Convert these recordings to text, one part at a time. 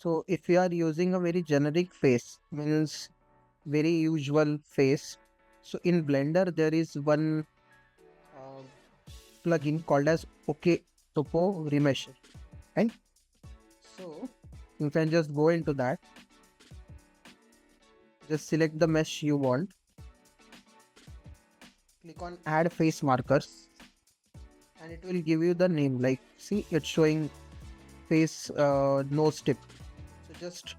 So if you are using a very generic face, means very usual face, so in Blender there is one uh, plugin called as OkTopo Remesher, right? So you can just go into that, just select the mesh you want, click on add face markers, and it will give you the name. Like, see, it's showing face nose tip. So just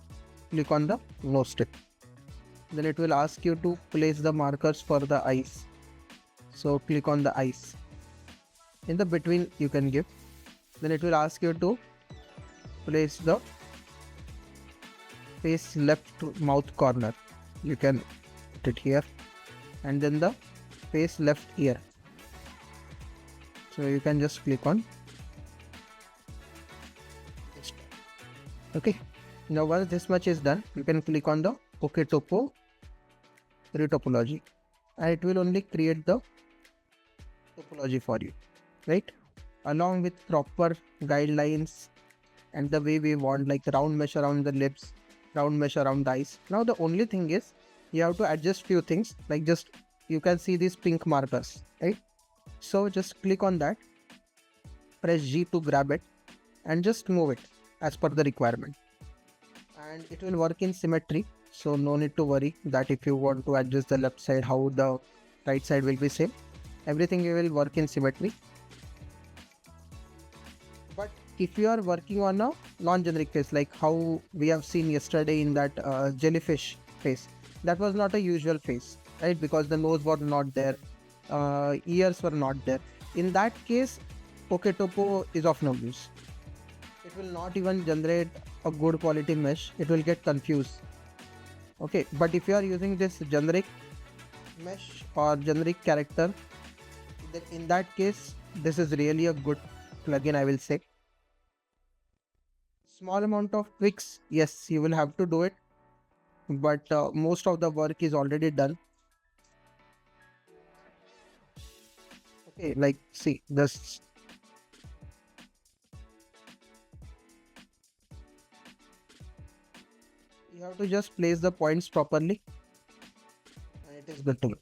click on the nose tip. Then it will ask you to place the markers for the eyes. So click on the eyes. In the between you can give. Then it will ask you to place the face left mouth corner. You can put it here. And then the face left ear. So you can just click on this. Okay. Now once this much is done, you can click on the OkTopo Retopology, and it will only create the topology for you, right? Along with proper guidelines and the way we want, like round mesh around the lips, round mesh around the eyes. Now the only thing is you have to adjust few things, like just you can see these pink markers, right? So just click on that, press G to grab it, and just move it as per the requirement. And it will work in symmetry, so no need to worry that if you want to adjust the left side, how the right side will be same. Everything will work in symmetry. But if you are working on a non-generic face, like how we have seen yesterday in that jellyfish face, that was not a usual face, right? Because the nose was not there, ears were not there. In that case, OkTopo is of no use. It will not even generate a good quality mesh. It will get confused. Okay, but if you are using this generic mesh or generic character, then in that case, this is really a good plugin, I will say. Small amount of tweaks, yes, you will have to do it, but most of the work is already done. Okay, like see this. You have to just place the points properly, and it is good to go.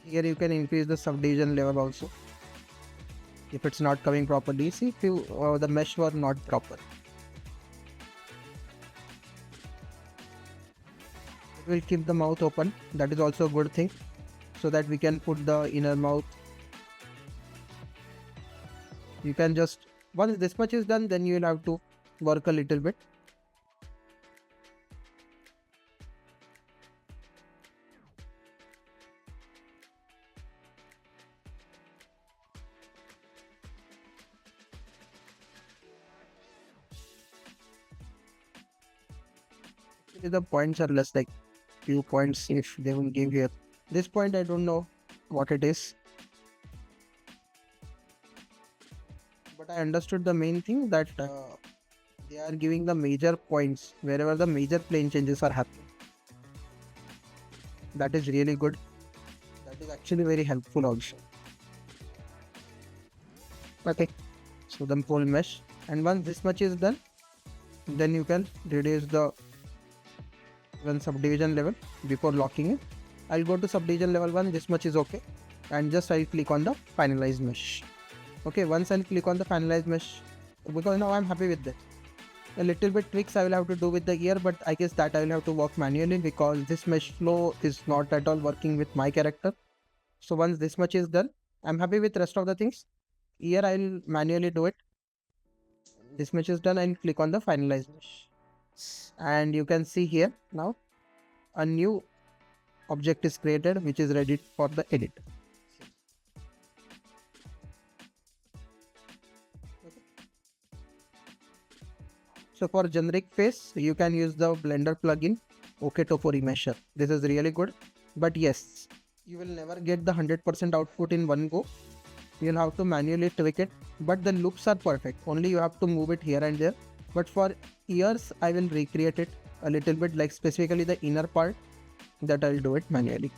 Here you can increase the subdivision level also. If it's not coming properly, see if you the mesh was not proper. It will keep the mouth open. That is also a good thing, so that we can put the inner mouth. You can just, once this much is done, then you will have to work a little bit. Actually, the points are less, like few points if they will give here. This point I don't know what it is, but I understood the main thing that they are giving the major points wherever the major plane changes are happening. That is really good. That is actually very helpful also. Okay, so the full mesh, and once this much is done, then you can reduce the one subdivision level before locking it. I'll go to subdivision level 1, this much is okay, and just I'll click on the finalize mesh. Okay, once I'll click on the finalize mesh, because now I'm happy with that. A little bit tweaks I will have to do with the ear, but I guess that I will have to work manually because this mesh flow is not at all working with my character. So once this much is done, I'm happy with rest of the things. Ear I'll manually do it. This much is done, I'll click on the finalize mesh. And you can see here now a new object is created which is ready for the edit. So for generic face, you can use the Blender plugin OkTopo Remesher. This is really good, but yes, you will never get the 100% output in one go. You'll have to manually tweak it but the loops are perfect. Only you have to move it here and there. But for ears, I will recreate it a little bit, like specifically the inner part, that I'll do it manually.